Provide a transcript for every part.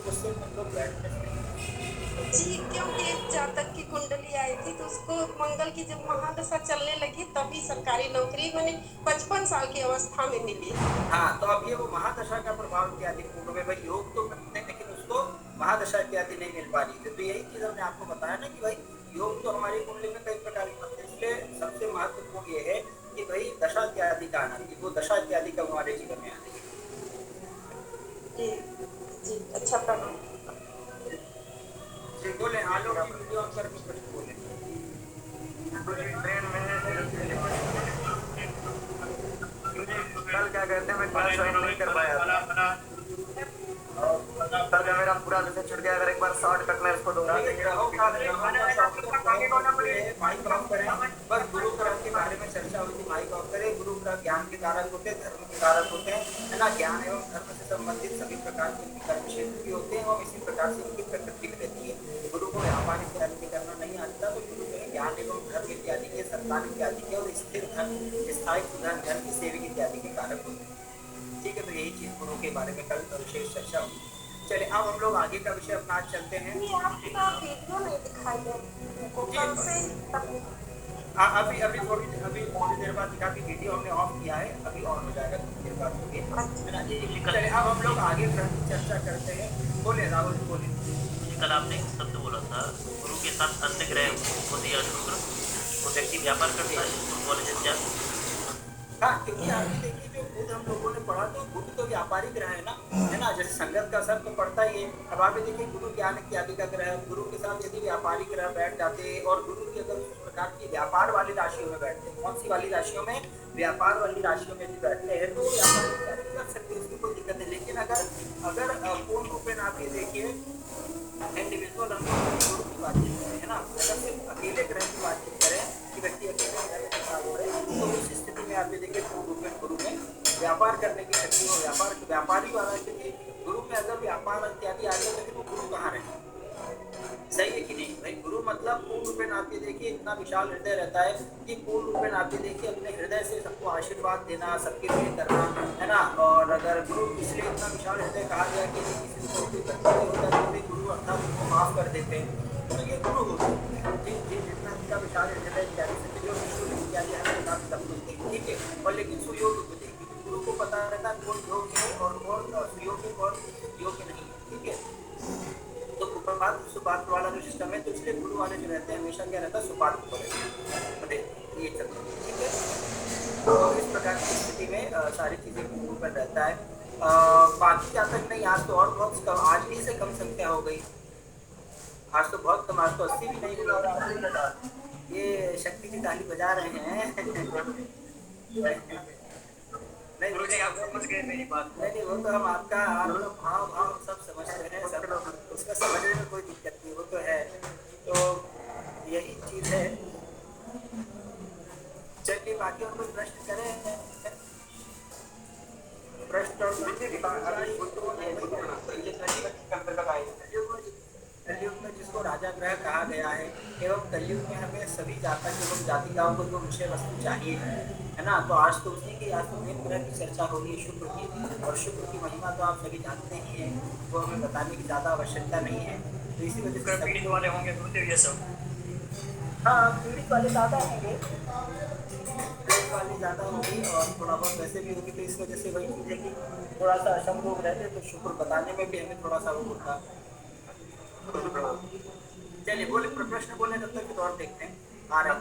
उससे हम लोग बैठने से जी, क्योंकि एक जातक की कुंडली आई थी तो उसको मंगल की जब महादशा चलने लगी तभी सरकारी नौकरी माने 55 साल की अवस्था में मिली। हाँ, तो अब ये वो महादशा का प्रभाव इत्यादि पूर्व में भाई योग तो करते हैं लेकिन उसको महादशा इत्यादि नहीं मिल पा रही थी। तो यही चीज़ हमने आपको बताया ना कि भाई योग तो हमारी कुंडली में कई प्रकार के होते हैं, इसलिए सबसे महत्वपूर्ण ये है कि भाई दशा इत्यादि का आना चाहिए, वो दशा इत्यादि कब हमारे जीवन में आती है। जी, जी, अच्छा प्रणाम। जी बोले, आलोक की वीडियो ऑन करके प्रश्न बोले। ट्रेन में कल क्या कहते हैं मैं क्लास ज्वाइन नहीं कर पाया था। कल का मेरा पूरा विषय छूट गया। अगर एक बार शॉर्टकट में इसको दूंगा माइक ऑफ करें, बस गुरु ग्रह के बारे में चर्चा हुई थी, माइक ऑफ करें। गुरु ग्रह ज्ञान के कारक होते हैं, धर्म के कारक होते हैं, है ना। ज्ञान एवं धर्म से संबंधित सभी प्रकार के उनके कर्म क्षेत्र भी होते हैं और इसी प्रकार से उनकी प्रकृति भी रहती है। गुरु को व्यापार इत्यादि करना नहीं आता तो गुरु को ज्ञान एवं धर्म इत्यादि के, संतान इत्यादि के और स्थिर धन, स्थायी धन, धन की सेविक इत्यादि के कारक होते हैं। ठीक है, तो यही चीज गुरु के बारे में कल विशेष चर्चा हुई। चलिए अब हम लोग आगे का विषय अपना आज चलते हैं। ये आपका वीडियो नहीं दिखाई दे हमको कल से ही। अभी अभी थोड़ी देर बाद दिखा कि वीडियो हमने ऑफ किया है, अभी ऑन हो जाएगा थोड़ी देर बाद हो गया, है ना। चलिए अब हम लोग आगे चर्चा करते हैं। बोले राहुल जी, बोले। कल आपने एक शब्द बोला था, गुरु के साथ अन्य ग्रह को दिया शुक्र, वो व्यक्ति व्यापार करता है, इसको बोले क्या? हाँ, क्योंकि आपने देखिए जो बुध हम लोगों ने पढ़ा तो बुध तो व्यापारिक ग्रह है ना, है ना। जैसे संगत का असर तो पड़ता ही है। अब आप देखिए गुरु ज्ञान इत्यादि का ग्रह, गुरु के साथ यदि व्यापारिक ग्रह बैठ जाते हैं और गुरु की अगर उस प्रकार की व्यापार वाली राशियों में बैठते हैं, कौन सी वाली राशियों में, व्यापार वाली राशियों में भी बैठते हैं तो व्यापार इत्यादि कर सकते हैं, उसकी कोई दिक्कत नहीं। लेकिन अगर पूर्ण रूप में आप ये देखिए इंडिविजुअल हम लोग गुरु की बातचीत करें, है ना, अगर सिर्फ अकेले ग्रह की बातचीत करें कि व्यक्ति अकेले ग्रह के साथ हो रहे हैं तो उस स्थिति में आप ये देखिए गुरु में व्यापार करने की शक्ति हो, व्यापारी वाला, क्योंकि गुरु में अगर व्यापार इत्यादि आ गया तो फिर वो गुरु कहाँ रहे। सही है कि नहीं भाई। गुरु मतलब पूर्ण रूप में आप ये देखिए इतना विशाल हृदय रहता है कि पूर्ण रूप में आप ये देखिए अपने हृदय से सबको आशीर्वाद देना, सबके लिए करना, है ना। और अगर गुरु इसलिए इतना विशाल हृदय कहा गया कि किसी को कोई गलती नहीं होता तो भी गुरु अर्थात उनको माफ कर देते हैं, तो ये गुरु होते हैं। जितना इनका विशाल हृदय इत्यादि से जो विष्णु इत्यादि है सब कुछ देखिए, ठीक है। और लेकिन सुयोग को देखिए, गुरु को पता रहता है कौन योग्य है और कौन सुयोग्य कौन योग्य नहीं है, ठीक है। तो उपात्र सुपात्र वाला जो सिस्टम है, तो इसलिए गुरु वाले जो रहते हैं हमेशा क्या रहता है, सुपात्र को रहते हैं, ये चलता है, ठीक है। तो इस प्रकार की स्थिति में सारी चीजें गुरु पर रहता है। बाकी क्या तक नहीं, आज तो और बहुत कम, आज ही से कम संख्या हो गई, आज तो बहुत कम, आज तो 80 भी नहीं हुई। ये शक्ति की ताली बजा रहे हैं नहीं गुरु जी आप समझ गए मेरी बात। नहीं, वो तो हम आपका भाव सब समझ रहे हैं, सब उसका समझने में कोई दिक्कत नहीं, वो तो है। तो यही चीज है। चलिए बाकी और कोई प्रश्न करें, प्रश्न कलयुग में जिसको राजा ग्रह कहा गया है एवं कलयुग में हमें सभी जातक एवं जातिकाओं को जो विषय वस्तु चाहिए है ना, तो आज तो उसी की, आज तो मेन ग्रह की चर्चा हो रही है, शुक्र की। और शुक्र की महिमा तो आप सभी जानते ही हैं, वो हमें बताने की ज़्यादा आवश्यकता नहीं है। तो इसी वजह से पीड़ित वाले होंगे गुरुदेव ये सब। हाँ, पीड़ित वाले ज़्यादा होंगे, पीड़ित वाले ज़्यादा होंगे और थोड़ा बहुत वैसे भी होगी। तो इस वजह से वही चीज़ है कि थोड़ा सा अशम लोग रहते तो शुक्र बताने में भी हमें थोड़ा सा वो होता। चलिए बोले, प्रश्न बोले तब तक और देखते हैं आ रहे हैं।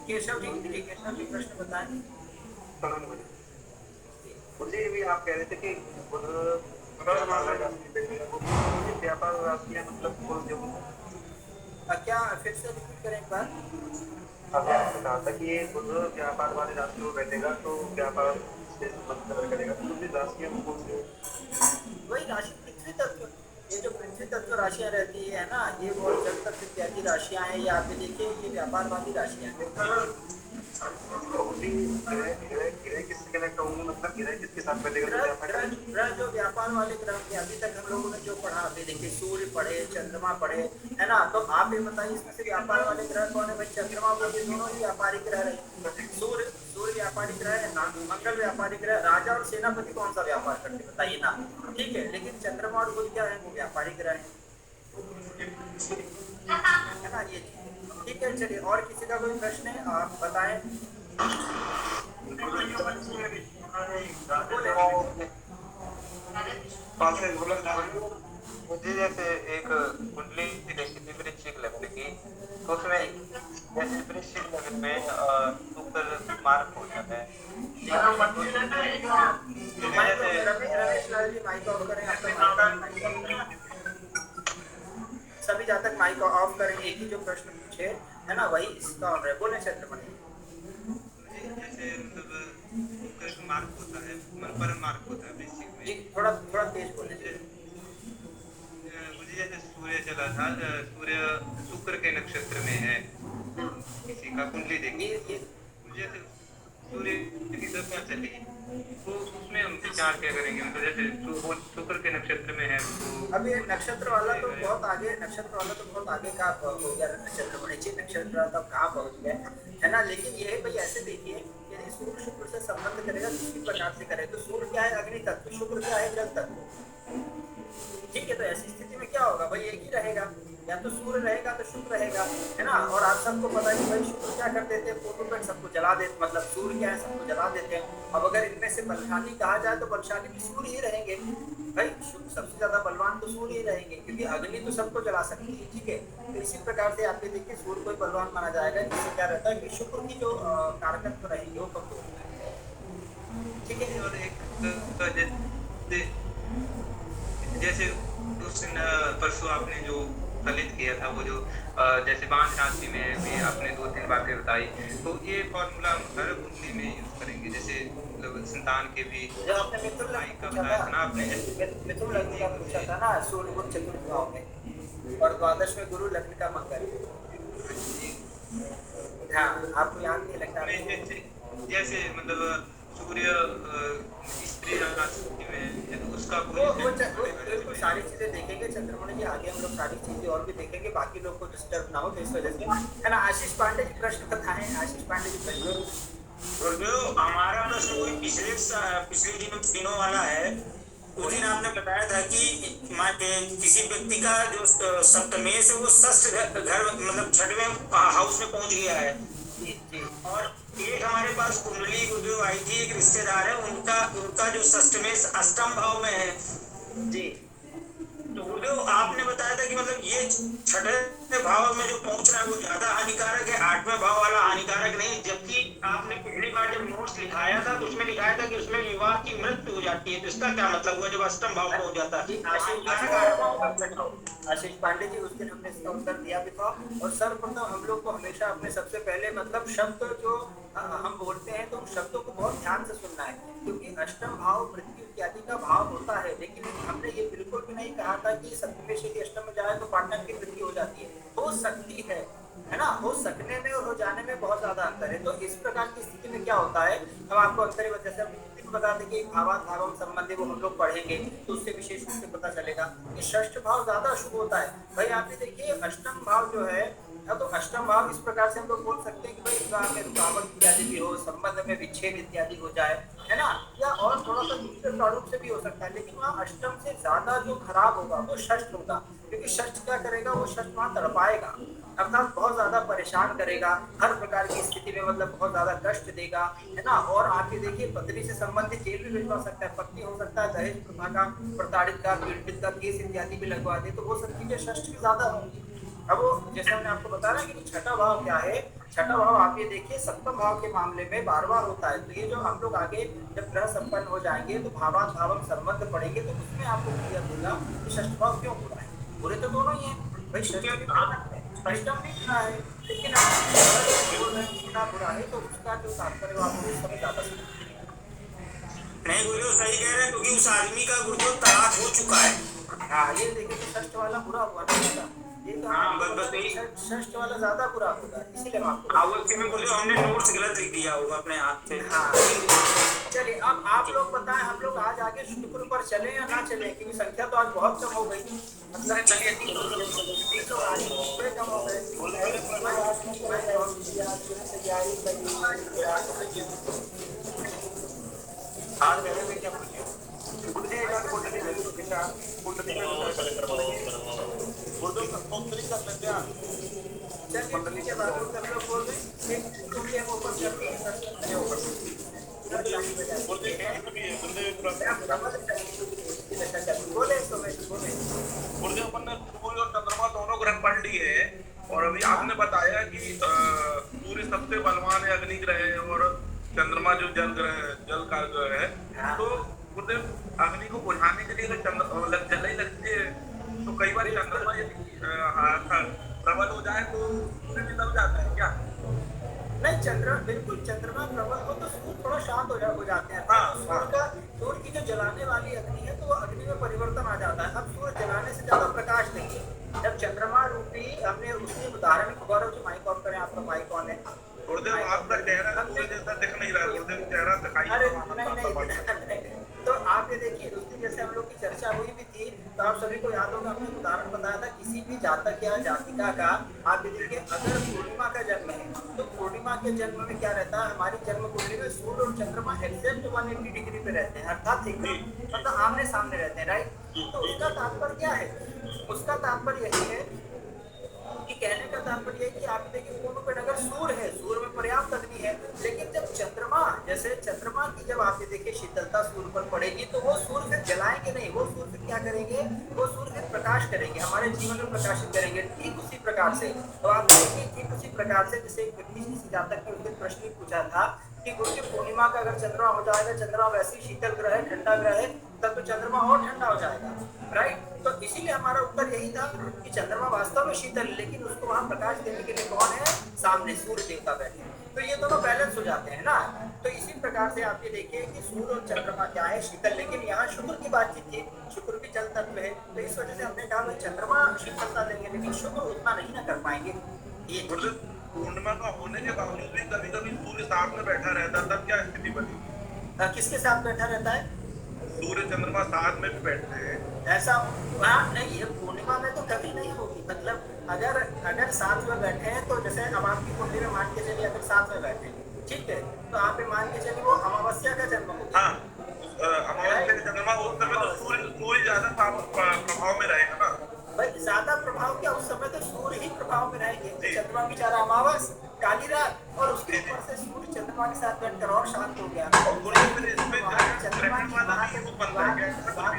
केशव जी, केशव जी प्रश्न बताएं। मुझे भी आप कह रहे थे कि व्यापार मतलब क्या फिर से रिपीट करें एक बार। आपने कहा था कि ये व्यापार वाले राशि में बैठेगा तो व्यापार से मतलब करेगा, तो दूसरी राशियाँ वही राशि पृथ्वी तत्व, ये जो पृथ्वी तत्व राशियाँ रहती है ना, ये वो जल तत्व इत्यादि राशियाँ हैं। ये आप देखिए ये व्यापार वाली राशियाँ हैं। ग्रह जो व्यापार वाले ग्रह के अभी तक हम लोगों ने जो पढ़ा, अभी देखिए सूर्य पढ़े, चंद्रमा पढ़े, है ना। तो आप ये बताइए इसमें से व्यापार वाले ग्रह कौन है भाई। चंद्रमा को भी दोनों ही व्यापारिक ग्रह रहे। सूर्य व्यापारी ग्रह है ना, मंगल व्यापारी ग्रह, राजा और सेनापति कौन सा व्यापार करते हैं बताइए ना। ठीक है, लेकिन चंद्रमा और बुध क्या है, वो व्यापारी ग्रह है ना, ये चीज है। ठीक है, चलिए और किसी का कोई प्रश्न है आप बताएं। मुझे जैसे एक कुंडली देखी थी वृश्चिक लग्न की, तो उसमें जैसे वृश्चिक लग्न में शुक्र मार्ग होता है। रमेश लाल जी माइक ऑफ करें, सभी जातक माइक ऑफ करें, एक ही जो प्रश्न पूछे है ना वही इसका ऑन है। बोले चंद्रमणि। जैसे मतलब मार्ग होता है, पर मार्ग होता है वृश्चिक में। जी थोड़ा तेज बोले। मुझे जैसे सूर्य चला था, सूर्य शुक्र के नक्षत्र में है, किसी का कुंडली देखी, मुझे जैसे सूर्य की दशा चली, तो उसमें हम विचार क्या करेंगे, मतलब जैसे शुक्र के नक्षत्र में है तो अभी नक्षत्र वाला तो बहुत आगे, नक्षत्र वाला तो बहुत आगे का हो गया, नक्षत्र तब कहाँ पहुँच गया है ना। लेकिन ये भाई ऐसे देखिए, यदि सूर्य शुक्र से संबंध करेगा किसी प्रकार से करे, तो सूर्य क्या है अग्नि तत्व, शुक्र क्या है जल तत्व। ठीक है, तो ऐसी स्थिति में क्या होगा भाई, एक ही रहेगा, या तो सूर्य रहेगा तो शुक्र रहेगा, है ना। और आप सबको पता है कि भाई शुक्र क्या कर देते हैं, फोटो पर सबको जला देते, मतलब सूर्य क्या है सबको जला देते हैं। अब अगर इनमें से बलशाली कहा जाए तो बलशाली भी सूर्य ही रहेंगे भाई, सबसे ज्यादा बलवान तो सूर्य ही रहेंगे, क्योंकि अग्नि तो सबको जला सकती है। ठीक है, तो इसी प्रकार से आप देखिए सूर्य को बलवान माना जाएगा, जिससे क्या रहता है कि शुक्र की जो कारकत्व रहेंगे वो कमजोर हो जाएंगे। ठीक है, और एक जैसे उस परसों आपने जो फलित किया था, वो जो जैसे बांध राशि में भी आपने 2-3 बातें बताई, तो ये फॉर्मूला हर कुंडली में यूज करेंगे, जैसे मतलब संतान के भी जो आपने मिथुन लग्न का बताया था ना, आपने मिथुन लग्न का पूछा था ना, सूर्य बुध चतुर्थ भाव में और द्वादश में गुरु लग्न का मंगल। हाँ, आपको याद नहीं लगता जैसे मतलब सूर्य स्त्री राशि में उसका बिल्कुल सारी चीजें देखेंगे चंद्रमणि जी, आगे हम लोग सारी चीजें और भी देखेंगे, बाकी लोग को डिस्टर्ब ना हो, तो इस वजह से है ना। आशीष पांडे जी प्रश्न बताएं, आशीष पांडे जी प्रश्न। गुरुदेव, हमारा प्रश्न वही पिछले दिनों वाला है। उस दिन आपने बताया था कि किसी व्यक्ति का जो सप्तमेश है वो षष्ठ घर मतलब 6वें हाउस में पहुंच गया है, और एक हमारे पास कुंडली गुरुदेव आई थी, एक रिश्तेदार है, उनका जो षष्ठमेश अष्टम भाव में है जी। तो गुरुदेव आपने बताया था कि मतलब ये 6वें भाव में जो पहुंच रहा है वो ज्यादा हानिकारक है, 8वें भाव वाला हानिकारक नहीं। जबकि आपने पिछली बार जब नोट्स लिखाया था तो उसमें लिखाया था कि उसमें विवाह की मृत्यु हो जाती है, तो इसका क्या मतलब हुआ जब अष्टम भाव पहुंच जाता है। आशीष पांडे जी, उस दिन हमने इसका उत्तर दिया भी था। और सर्वप्रथम हम लोग को हमेशा अपने सबसे पहले मतलब शब्द जो हम बोलते हैं तो उन शब्दों को बहुत ध्यान से सुनना है, क्योंकि अष्टम भाव मृत्यु इत्यादि का भाव होता है। लेकिन हमने ये बिल्कुल भी नहीं कहा था कि सप्तमेश यदि अष्टम में जाए तो पार्टनर की मृत्यु हो जाती है, हो सकती है ना। हो सकने में और हो जाने में बहुत ज्यादा अंतर है। तो इस प्रकार की स्थिति में क्या होता है, हम आपको अंतर जैसे बता दें कि भावात भावम संबंधी वो हम लोग पढ़ेंगे तो उससे विशेष रूप से पता चलेगा कि षष्ठ भाव ज्यादा शुभ होता है। भाई आप ये देखिए अष्टम भाव जो है, तो अष्टम भाव इस प्रकार से हम लोग बोल सकते हैं कि भाई विवाह में रुकावट इत्यादि भी हो, संबंध में विच्छेद इत्यादि हो जाए, है ना, या और थोड़ा सा दूसरे प्रारूप से भी हो सकता है। लेकिन वहाँ अष्टम से ज्यादा जो खराब होगा वो षष्ठ होगा, क्योंकि षष्ठ क्या करेगा, वो षष्ठ वहाँ तड़पाएगा, अर्थात बहुत ज्यादा परेशान करेगा, हर प्रकार की स्थिति में मतलब बहुत ज्यादा कष्ट देगा, है ना। और आप ये देखिए पत्नी से संबंधित जेल भी भिजवा सकता है, पत्नी हो सकता है दहेज प्रथा का, प्रताड़ित का, पीड़ित का केस इत्यादि भी लगवा दे, तो वो सब चीजें षष्ठ की ज्यादा होंगी। अब वो जैसे हमने आपको बताया कि छठा भाव क्या है, छठा भाव आप ये देखिए सप्तम भाव के मामले में 12वां होता है। तो ये जो हम लोग आगे जब ग्रह संपन्न हो जाएंगे तो भावात भावम संबंध पढ़ेंगे तो उसमें आपको क्लियर होगा कि षष्ठ भाव क्यों बुरा है। बुरे तो दोनों ही है भाई, षष्ठ भी अष्टम भी बुरा है, लेकिन कितना बुरा है तो उसका जो तात्पर्य आपको उस समय ज्यादा नहीं गुरुदेव सही कह रहे हैं, क्योंकि उस आदमी का गुरुदेव तलाक हो चुका है। हाँ ये देखिए तो षष्ठ वाला बुरा हुआ ना, ये तो षष्ठ वाला ज्यादा बुरा होगा, इसीलिए हम आपको हमने नोट्स गलत लिख दिया होगा अपने हाथ से। हाँ चलिए, अब आप लोग बताएं हम लोग आज आगे शुक्र पर चले या ना चले, क्योंकि संख्या तो आज बहुत कम हो गई, मतलब चलिए 3 लोग आज कम हो गए। मैं बहुत तैयारी लगी हाथ मेरे में क्या पूछिए गुरुजी एक बार कुंडली भेज दो बेटा कुंडली में गुरुजी का कुंडली कर लेते हैं चलिए के बाद हम लोग बोल रहे हैं कुंडली हम ओपन करते हैं गुरुजी बोले तो मैं बोले गुरुजी अपन ने सूर्य और चंद्रमा दोनों ग्रह पढ़ लिए हैं और अभी आपने बताया कि सूर्य सबसे बलवान है अग्नि ग्रह है और चंद्रमा जो जल ग्रह है जल का ग्रह है तो गुरुदेव अग्नि को बुझाने के लिए अगर जल ही लगती है तो कई बार चंद्रमा यदि प्रबल हो जाए तो सूर्य भी दब जाता है क्या? नहीं बिल्कुल चंद्रमा प्रबल हो तो सूर्य थोड़ा शांत हो जाते हैं। सूर्य की जो जलाने वाली अग्नि है तो वो अग्नि में परिवर्तन आ जाता है। अब सूर्य जलाने से ज्यादा प्रकाश देंगे। जब चंद्रमा रूपी हमने उसके उदाहरण गौरव जी माइक ऑफ करें, आपका माइक ऑन है। गुरुदेव आपका चेहरा सूर्य जैसा दिख नहीं रहा है गुरुदेव चेहरा दिखाई अरे नहीं तो आप ये देखिए उसकी जैसे हम लोग की चर्चा हुई भी थी तो आप सभी को याद होगा हमने उदाहरण बताया था किसी भी जातक या जातिका का। आप ये देखिए अगर पूर्णिमा का जन्म है तो पूर्णिमा के जन्म में क्या रहता है, हमारी जन्म कुंडली में सूर्य और चंद्रमा एग्जैक्ट 180 डिग्री पे रहते हैं, अर्थात एकदम मतलब आमने सामने रहते हैं, राइट। तो उसका तात्पर्य क्या है? उसका तात्पर्य यही है कि कहने का तात्पर्य है कि आप देखिए पूर्ण पर अगर सूर्य है, सूर्य में पर्याप्त अग्नि है, लेकिन जब चंद्रमा जैसे चंद्रमा की जब आप ये देखिए शीतलता सूर्य पर पड़ेगी तो वो सूर्य फिर जलाएंगे नहीं, वो सूर्य फिर क्या करेंगे, वो सूर्य फिर प्रकाश करेंगे, हमारे जीवन में प्रकाशित करेंगे। ठीक उसी प्रकार से तो आप देखिए ठीक उसी प्रकार से जैसे एक व्यक्ति किसी जातक ने उनसे प्रश्न पूछा था कि गुरु की पूर्णिमा का अगर चंद्रमा हो जाएगा, चंद्रमा वैसे ही शीतल ग्रह है, ठंडा ग्रह है, तब तो चंद्रमा और ठंडा हो जाएगा, राइट। तो इसीलिए हमारा उत्तर यही था कि चंद्रमा वास्तव में शीतल है, लेकिन उसको वहां प्रकाश देने के लिए कौन है, सामने सूर्य देवता बैठे, तो ये दोनों बैलेंस हो जाते हैं ना। तो इसी प्रकार से आप ये देखिए कि सूर्य और चंद्रमा क्या है, शीतल, लेकिन यहाँ शुक्र की बातचीत थी, शुक्र भी जल तत्व है, तो इस वजह से हमने कहा भाई चंद्रमा शीतलता देंगे लेकिन शुक्र उतना नहीं ना कर पाएंगे। ये पूर्णिमा का होने के बावजूद भी कभी कभी सूर्य साथ में बैठा रहता है, तब क्या स्थिति बनी? किसके साथ बैठा रहता है? सूर्य चंद्रमा साथ में भी बैठते हैं ऐसा वहाँ नहीं है, पूर्णिमा में तो कभी नहीं होगी। मतलब अगर साथ में बैठे हैं तो जैसे अब आपकी कुंडली में मान के चलिए अगर साथ में बैठे हैं, ठीक है, तो आप मान के चलिए वो अमावस्या का जन्म होगा। हाँ, अमावस्या का चंद्रमा उस समय तो सूर्य ज्यादा प्रभाव में रहेगा ना भाई, ज्यादा प्रभाव क्या, उस समय तो सूर्य ही प्रभाव में रहेंगे। चंद्रमा बेचारा अमावस काली रात और उसके ऊपर से सूर्य चंद्रमा के साथ बैठकर और शांत हो गया।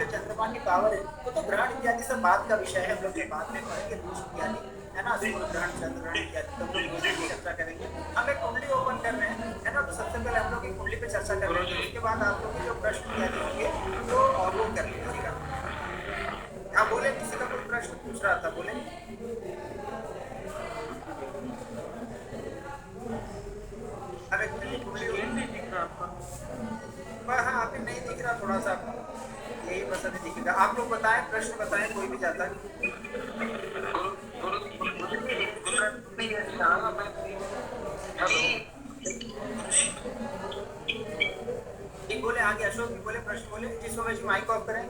चंद्रमा की पावर है तो ग्रहण इत्यादि सब बात का विषय है, हम लोग बाद में पढ़ेंगे दोष इत्यादि, है ना, ग्रहण चंद्रग्रहण इत्यादि तो चर्चा करेंगे। हम एक कुंडली ओपन कर रहे हैं, है ना, तो सबसे पहले हम लोग की कुंडली पे चर्चा कर रहे हैं, उसके बाद आप लोग के जो प्रश्न इत्यादि होंगे तो और वो कर लीजिएगा। हाँ बोले, किसी का कोई प्रश्न पूछ रहा था, बोले। अरे कुंडली नहीं दिख रहा आपका? हाँ आप नहीं दिख रहा, थोड़ा सा यही बस अभी दिखेगा। आप लोग बताएं, प्रश्न बताएं, कोई भी जाता है। बोले आगे अशोक जी बोले, प्रश्न बोले, जिस समय जी माइक ऑफ करें।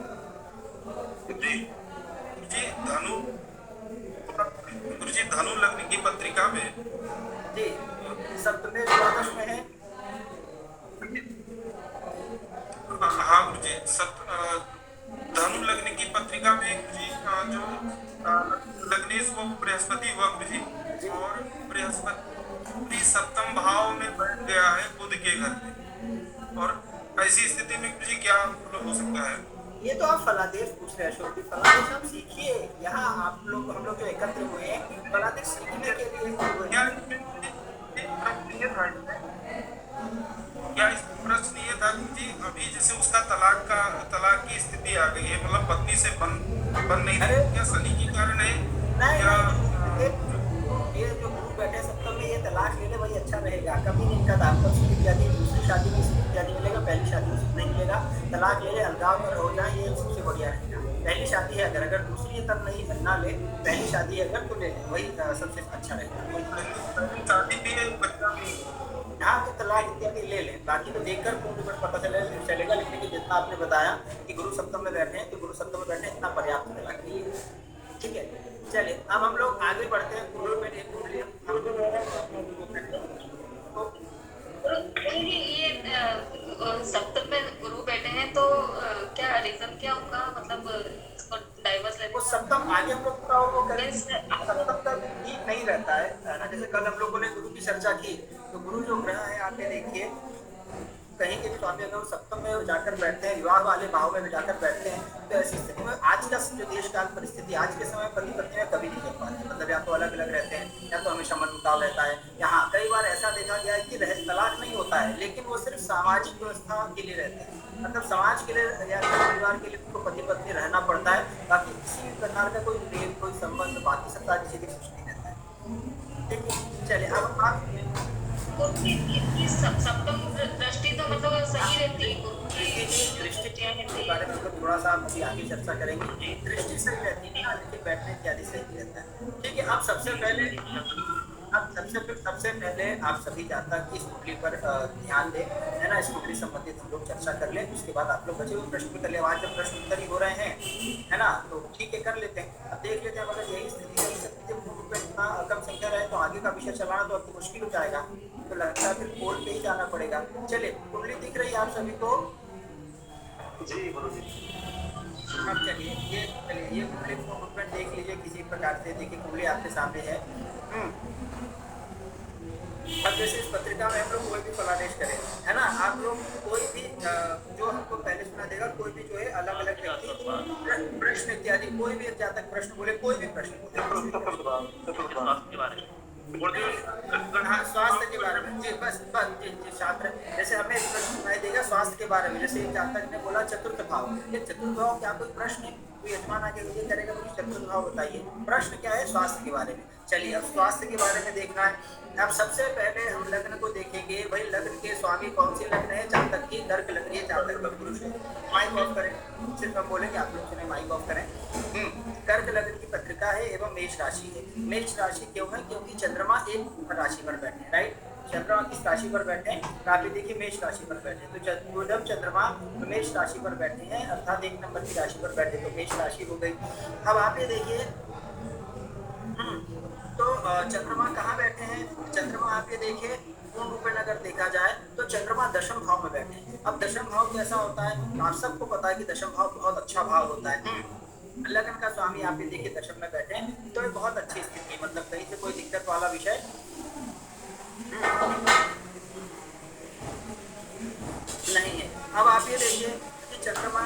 गुरुजी धनु लग्न की पत्रिका में जी सप्तमे द्वादश में है। हाँ गुरुजी, धनु लग्न की पत्रिका में गुरुजी जो लग्नेश वो बृहस्पति हुआ गुरुजी, और बृहस्पति सप्तम भाव में बैठ गया है बुध के घर में, और ऐसी स्थिति में गुरुजी क्या हो सकता है? ये तो आप फलादेश पूछ रहे हैं अशोक जी, फलादेश आप सीखिए। यहाँ आप लोग हम लोग जो एकत्र हुए हैं फलादेश सीखने के लिए क्या इस प्रश्न ये था कि अभी जैसे उसका तलाक की स्थिति आ गई है, मतलब पत्नी से बन नहीं रही, क्या शनि के कारण है? ये जो गुरु बैठे सप्तम में ये तलाक ले ले वही अच्छा रहेगा, कभी नहीं इनका दाम्पत्य सुख इत्यादि, दूसरी शादी में सुख इत्यादि मिलेगा, पहली शादी में सुख नहीं मिलेगा। तलाक ले ले, अलगाव में हो जाए, ये सबसे बढ़िया रहेगा। पहली शादी है अगर दूसरी है तब नहीं ना ले, पहली शादी है अगर तो ले वही सबसे अच्छा रहेगा। हाँ तो तलाक इत्यादि ले लें, बाकी तो देखकर पूर्ण पर पता चलेगा। लेकिन जितना आपने बताया कि गुरु सप्तम में बैठे हैं तो गुरु सप्तम में बैठे इतना पर्याप्त तलाक नहीं है, ठीक है। चलिए अब हम लोग आगे बढ़ते हैं। कुंडली में सप्तम आगे हम लोग थोड़ा वो करें, सप्तम तक ठीक नहीं रहता है ना। जैसे कल हम लोगों ने गुरु की चर्चा की, तो गुरु जो ग्रह है आप ये देखिए कहीं के भी स्वामी अगर सप्तम में जाकर बैठते हैं, विवाह वाले भाव में जाकर बैठते हैं, तो ऐसी स्थिति में आज का जो देश काल परिस्थिति आज के समय पति पत्नी में कभी नहीं चल पाते, मतलब या तो अलग अलग रहते हैं या तो हमेशा मनमुटाव रहता है। यहाँ कई बार ऐसा देखा गया है कि तलाक नहीं होता है, लेकिन वो सिर्फ सामाजिक व्यवस्था के लिए रहते हैं, मतलब समाज के लिए या परिवार के लिए उनको पति पत्नी रहना पड़ता है, बाकी किसी भी प्रकार का कोई प्रेम कोई संबंध बाकी सब सारी चीजें कुछ नहीं रहता है। ठीक है, चलिए अब आप सप्तम दृष्टि तो मतलब सही रहती है, दृष्टि के बारे में तो थोड़ा सा अभी आगे चर्चा करेंगे। दृष्टि सही रहती है लेकिन बैठने इत्यादि सही रहता है। ठीक है, अब सबसे पहले आप सभी जातक की इस कुंडली पर ध्यान दें, है ना। इस कुंडली संबंधित हम लोग चर्चा कर लें, उसके बाद आप लोग बचे हुए प्रश्न उत्तर ले, आज जब प्रश्न उत्तर ही हो रहे हैं, है ना, तो ठीक है कर लेते हैं। अब देख लेते हैं अगर यही स्थिति इतना कम संख्या रहे तो आगे का विषय चलाना तो अति मुश्किल हो जाएगा, तो लगता है फिर पोल पे ही जाना पड़ेगा। चलिए, कुंडली दिख रही है आप सभी को? जी गुरुजी। अब चलिए ये कुंडली मूवमेंट देख लीजिए किसी प्रकार से। देखिए कुंडली आपके सामने है। अब जैसे इस पत्रिका में हम लोग कोई भी फलादेश करें, है ना, आप लोग कोई भी जो हमको पहले सुना देगा, कोई भी जो है अलग अलग व्यक्ति प्रश्न इत्यादि कोई भी जातक प्रश्न बोले, कोई भी प्रश्न हाँ स्वास्थ्य के बारे में, जी बस जी छात्र, जैसे हमें एक प्रश्न सुनाई देगा स्वास्थ्य के बारे में। जैसे एक जातक ने बोला चतुर्थ भाव, ये चतुर्थ भाव क्या कोई प्रश्न है? कोई यजमान आके मुझे करेगा मुझे चतुर्थ भाव बताइए, प्रश्न क्या है? स्वास्थ्य के बारे में। चलिए अब स्वास्थ्य के बारे में देखना है। अब सबसे पहले हम लग्न को देखेंगे, भाई लग्न के स्वामी कौन सी लग्न है? जातक की कर्क लग्न है, जातक में पुरुष है। माइक ऑफ करें, सिर्फ हम बोलेंगे आप लोग सुने, माइक ऑफ करें। कर्क लग्न की पत्रिका है एवं मेष राशि है। मेष राशि क्यों है? क्योंकि चंद्रमा एक राशि पर बैठे हैं, राइट। चंद्रमा किस राशि पर बैठे हैं? आप देखिए मेष राशि पर बैठे हैं, तो जब चंद्रमा मेष राशि पर बैठे हैं अर्थात 1 नंबर की राशि पर बैठे तो मेष राशि हो गई। अब आप ये देखिए तो चंद्रमा कहाँ बैठे हैं? चंद्रमा आप ये देखिए पूर्ण रूप में अगर देखा जाए तो चंद्रमा दशम भाव में बैठे हैं। अब दशम भाव कैसा होता है? आप सबको पता है कि दशम भाव बहुत अच्छा भाव होता है। लगन का स्वामी आप ये देखिए दशम में बैठे हैं, तो ये बहुत अच्छी स्थिति, मतलब कहीं से कोई दिक्कत वाला विषय नहीं है। अब आप ये देखिए कि चंद्रमा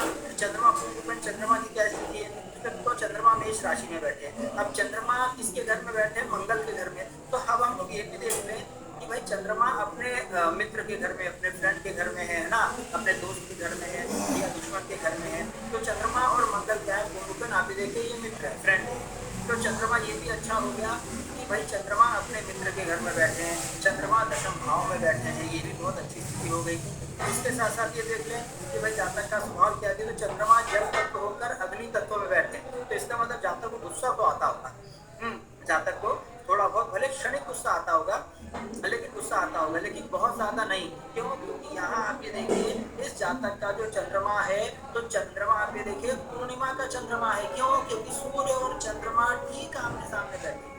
पूर्ण रूप में चंद्रमा की क्या स्थिति है? तो चंद्रमा मेष राशि में बैठे हैं। अब चंद्रमा किसके घर में बैठे हैं? मंगल के घर में। तो अब हम लोग ये भी देख लें कि भाई चंद्रमा अपने मित्र के घर में, अपने फ्रेंड के घर में है ना, अपने दोस्त के घर में है या दुश्मन के घर में है। तो चंद्रमा और मंगल क्या है? पूर्ण आप देखिए ये मित्र है, फ्रेंड है। तो चंद्रमा ये भी अच्छा हो गया कि भाई चंद्रमा अपने मित्र के घर में बैठे हैं, चंद्रमा दशम भाव में बैठे हैं, ये भी बहुत अच्छी स्थिति हो गई। इसके साथ साथ ये देख लें कि भाई जातक का स्वभाव क्या है? तो चंद्रमा जल तत्व होकर अग्नि तत्व में बैठते हैं, तो इसका मतलब जातक को गुस्सा तो आता होगा, जातक को थोड़ा बहुत भले क्षणिक गुस्सा आता होगा, लेकिन बहुत ज्यादा नहीं। क्यों? क्योंकि यहाँ आप ये देखिए इस जातक का जो चंद्रमा है, तो चंद्रमा आप ये देखिए पूर्णिमा का चंद्रमा है। क्यों? क्योंकि सूर्य और चंद्रमा ठीक आमने सामने बैठे।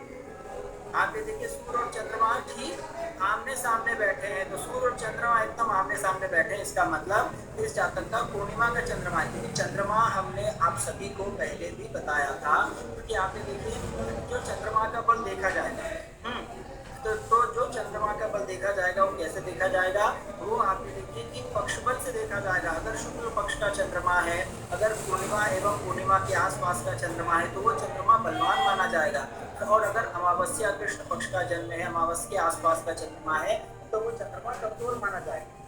आप ये देखिए सूर्य और चंद्रमा ठीक आमने सामने बैठे हैं, तो सूर्य और चंद्रमा एकदम आमने सामने बैठे हैं। इसका मतलब इस जातक का पूर्णिमा का चंद्रमा है, क्योंकि चंद्रमा हमने आप सभी को पहले भी बताया था। क्योंकि आप ये देखिए जो चंद्रमा का बल देखा जाएगा, तो जो चंद्रमा का बल देखा जाएगा वो कैसे देखा जाएगा? वो आप ये देखिए कि पक्ष बल से देखा जाएगा। अगर शुक्ल पक्ष का चंद्रमा है, अगर पूर्णिमा एवं पूर्णिमा के आसपास का चंद्रमा है, तो वो चंद्रमा बलवान माना जाएगा। और अगर अमावस्या कृष्ण पक्ष का जन्म है, अमावस्या के आसपास का चंद्रमा है, तो वो चंद्रमा कमजोर माना जाएगा।